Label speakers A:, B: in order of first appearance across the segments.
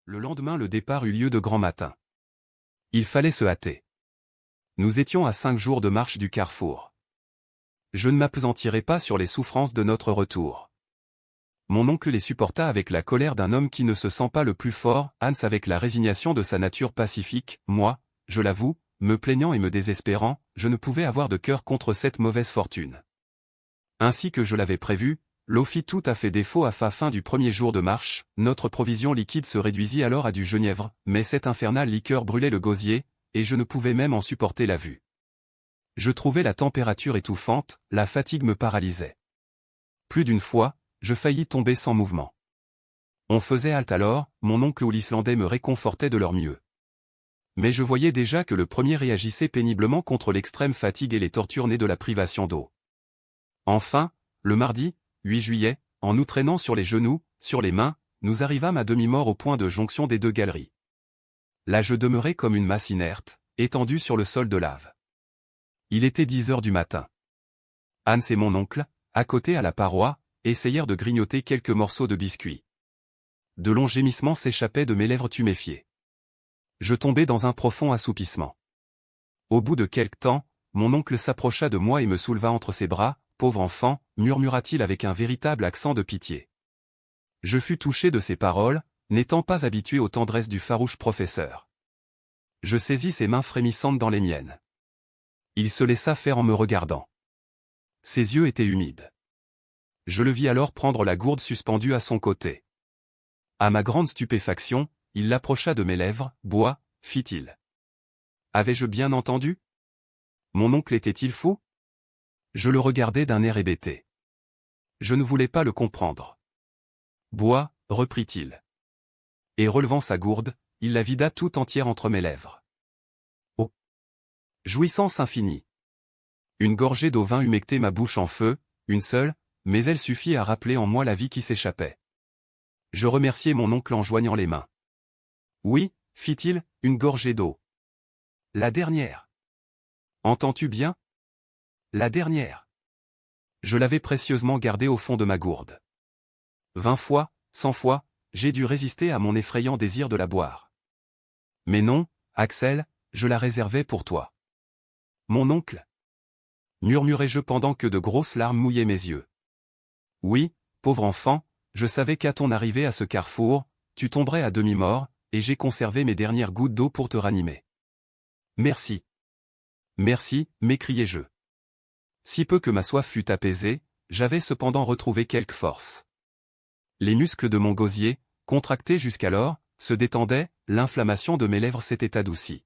A: Le lendemain le départ eut lieu de grand matin. Il fallait se hâter. Nous étions à 5 jours de marche du carrefour. Je ne m'appesantirai pas sur les souffrances de notre retour. Mon oncle les supporta avec la colère d'un homme qui ne se sent pas le plus fort, Hans avec la résignation de sa nature pacifique, moi, je l'avoue, me plaignant et me désespérant, je ne pouvais avoir de cœur contre cette mauvaise fortune. Ainsi que je l'avais prévu, l'eau fit tout à fait défaut à la fin du premier jour de marche, notre provision liquide se réduisit alors à du genièvre, mais cette infernale liqueur brûlait le gosier, et je ne pouvais même en supporter la vue. Je trouvais la température étouffante, la fatigue me paralysait. Plus d'une fois, je faillis tomber sans mouvement. On faisait halte alors, mon oncle ou l'Islandais me réconfortaient de leur mieux. Mais je voyais déjà que le premier réagissait péniblement contre l'extrême fatigue et les tortures nées de la privation d'eau. Enfin, le mardi, 8 juillet, en nous traînant sur les genoux, sur les mains, nous arrivâmes à demi-mort au point de jonction des deux galeries. Là je demeurais comme une masse inerte, étendue sur le sol de lave. Il était 10 heures du matin. Hans et mon oncle, accotés à la paroi, essayèrent de grignoter quelques morceaux de biscuit. De longs gémissements s'échappaient de mes lèvres tuméfiées. Je tombais dans un profond assoupissement. Au bout de quelque temps, mon oncle s'approcha de moi et me souleva entre ses bras. « Pauvre enfant », murmura-t-il avec un véritable accent de pitié. Je fus touché de ces paroles, n'étant pas habitué aux tendresses du farouche professeur. Je saisis ses mains frémissantes dans les miennes. Il se laissa faire en me regardant. Ses yeux étaient humides. Je le vis alors prendre la gourde suspendue à son côté. À ma grande stupéfaction, il l'approcha de mes lèvres. « Bois », fit-il. Avais-je bien entendu? Mon oncle était-il fou? Je le regardais d'un air hébété. Je ne voulais pas le comprendre. « Bois », reprit-il. Et relevant sa gourde, il la vida tout entière entre mes lèvres. Oh! Jouissance infinie! Une gorgée d'eau vint humecter ma bouche en feu, une seule, mais elle suffit à rappeler en moi la vie qui s'échappait. Je remerciai mon oncle en joignant les mains. « Oui », fit-il, « une gorgée d'eau. La dernière. Entends-tu bien? La dernière. » Je l'avais précieusement gardée au fond de ma gourde. 20 fois, 100 fois, j'ai dû résister à mon effrayant désir de la boire. Mais non, Axel, je la réservais pour toi. Mon oncle? Murmurai-je pendant que de grosses larmes mouillaient mes yeux. Oui, pauvre enfant, je savais qu'à ton arrivée à ce carrefour, tu tomberais à demi-mort, et j'ai conservé mes dernières gouttes d'eau pour te ranimer. Merci. Merci, m'écriai-je. Si peu que ma soif fût apaisée, j'avais cependant retrouvé quelque force. Les muscles de mon gosier, contractés jusqu'alors, se détendaient, l'inflammation de mes lèvres s'était adoucie.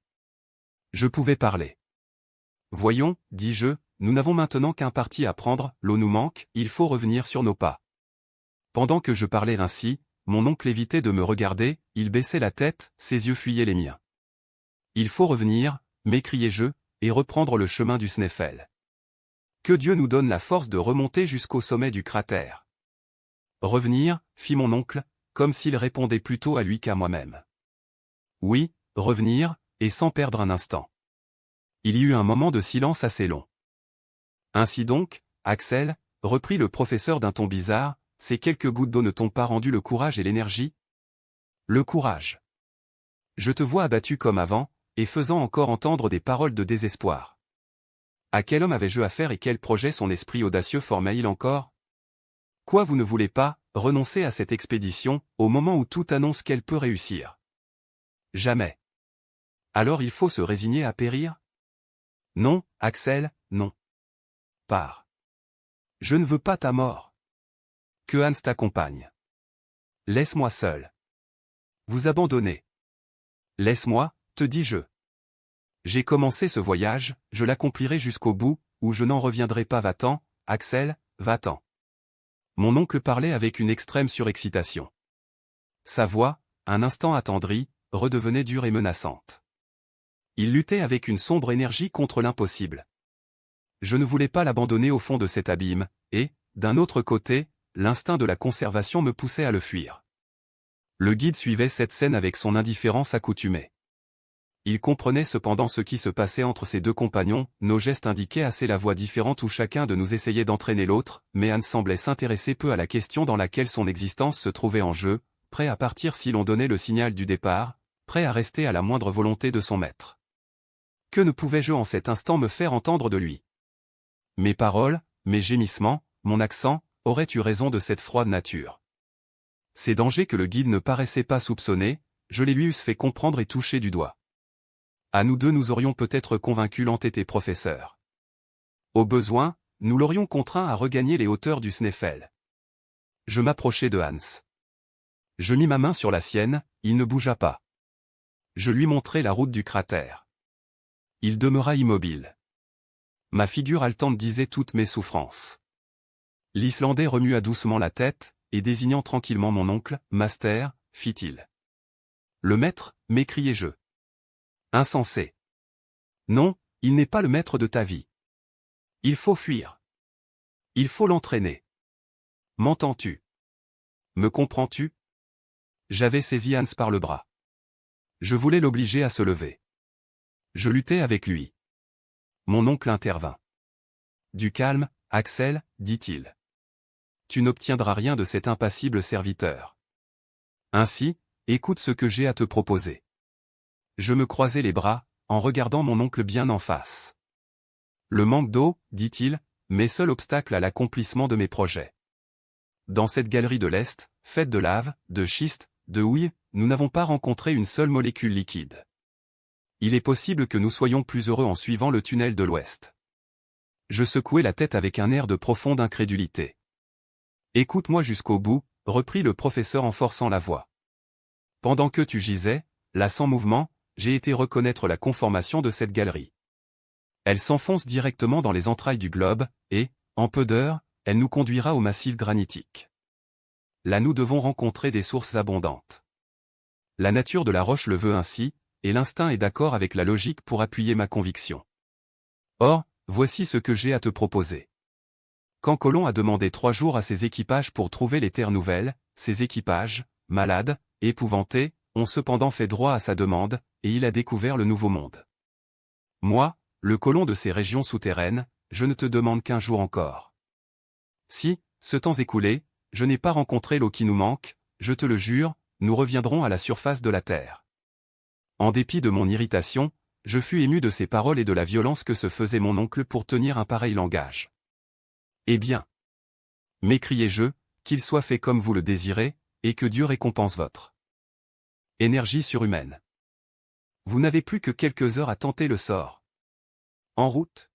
A: Je pouvais parler. Voyons, dis-je, nous n'avons maintenant qu'un parti à prendre, l'eau nous manque, il faut revenir sur nos pas. Pendant que je parlais ainsi, mon oncle évitait de me regarder, il baissait la tête, ses yeux fuyaient les miens. Il faut revenir, m'écriai-je, et reprendre le chemin du Sneffels. Que Dieu nous donne la force de remonter jusqu'au sommet du cratère. Revenir, fit mon oncle, comme s'il répondait plutôt à lui qu'à moi-même. Oui, revenir, et sans perdre un instant. Il y eut un moment de silence assez long. Ainsi donc, Axel, reprit le professeur d'un ton bizarre, ces quelques gouttes d'eau ne t'ont pas rendu le courage et l'énergie? Le courage. Je te vois abattu comme avant, et faisant encore entendre des paroles de désespoir. À quel homme avais-je affaire et quel projet son esprit audacieux formait-il encore? Quoi, vous ne voulez pas renoncer à cette expédition, au moment où tout annonce qu'elle peut réussir? Jamais. Alors il faut se résigner à périr? Non, Axel, non. Pars. Je ne veux pas ta mort. Que Hans t'accompagne. Laisse-moi seul. Vous abandonner. Laisse-moi, te dis-je. J'ai commencé ce voyage, je l'accomplirai jusqu'au bout, ou je n'en reviendrai pas. Va-t'en, Axel, va-t'en. Mon oncle parlait avec une extrême surexcitation. Sa voix, un instant attendrie, redevenait dure et menaçante. Il luttait avec une sombre énergie contre l'impossible. Je ne voulais pas l'abandonner au fond de cet abîme, et, d'un autre côté, l'instinct de la conservation me poussait à le fuir. Le guide suivait cette scène avec son indifférence accoutumée. Il comprenait cependant ce qui se passait entre ses deux compagnons, nos gestes indiquaient assez la voie différente où chacun de nous essayait d'entraîner l'autre, mais Hans semblait s'intéresser peu à la question dans laquelle son existence se trouvait en jeu, prêt à partir si l'on donnait le signal du départ, prêt à rester à la moindre volonté de son maître. Que ne pouvais-je en cet instant me faire entendre de lui? Mes paroles, mes gémissements, mon accent, auraient eu raison de cette froide nature. Ces dangers que le guide ne paraissait pas soupçonner, je les lui eusse fait comprendre et toucher du doigt. À nous deux nous aurions peut-être convaincu l'entêté professeur. Au besoin, nous l'aurions contraint à regagner les hauteurs du Sneffel. Je m'approchai de Hans. Je mis ma main sur la sienne, il ne bougea pas. Je lui montrai la route du cratère. Il demeura immobile. Ma figure haletante disait toutes mes souffrances. L'Islandais remua doucement la tête, et désignant tranquillement mon oncle, Master, fit-il. Le maître, m'écriai-je. Insensé. Non, il n'est pas le maître de ta vie. Il faut fuir. Il faut l'entraîner. M'entends-tu? Me comprends-tu? J'avais saisi Hans par le bras. Je voulais l'obliger à se lever. Je luttais avec lui. Mon oncle intervint. Du calme, Axel, dit-il. Tu n'obtiendras rien de cet impassible serviteur. Ainsi, écoute ce que j'ai à te proposer. Je me croisai les bras, en regardant mon oncle bien en face. Le manque d'eau, dit-il, m'est seul obstacle à l'accomplissement de mes projets. Dans cette galerie de l'Est, faite de lave, de schiste, de houille, nous n'avons pas rencontré une seule molécule liquide. Il est possible que nous soyons plus heureux en suivant le tunnel de l'Ouest. Je secouai la tête avec un air de profonde incrédulité. Écoute-moi jusqu'au bout, reprit le professeur en forçant la voix. Pendant que tu gisais, là sans mouvement, j'ai été reconnaître la conformation de cette galerie. Elle s'enfonce directement dans les entrailles du globe, et, en peu d'heures, elle nous conduira au massif granitique. Là nous devons rencontrer des sources abondantes. La nature de la roche le veut ainsi, et l'instinct est d'accord avec la logique pour appuyer ma conviction. Or, voici ce que j'ai à te proposer. Quand Colomb a demandé 3 jours à ses équipages pour trouver les terres nouvelles, ces équipages, malades, épouvantés, ont cependant fait droit à sa demande, et il a découvert le nouveau monde. Moi, le colon de ces régions souterraines, je ne te demande qu'1 jour encore. Si, ce temps écoulé, je n'ai pas rencontré l'eau qui nous manque, je te le jure, nous reviendrons à la surface de la terre. En dépit de mon irritation, je fus ému de ces paroles et de la violence que se faisait mon oncle pour tenir un pareil langage. Eh bien, m'écriai-je, qu'il soit fait comme vous le désirez, et que Dieu récompense votre énergie surhumaine. Vous n'avez plus que quelques heures à tenter le sort. En route.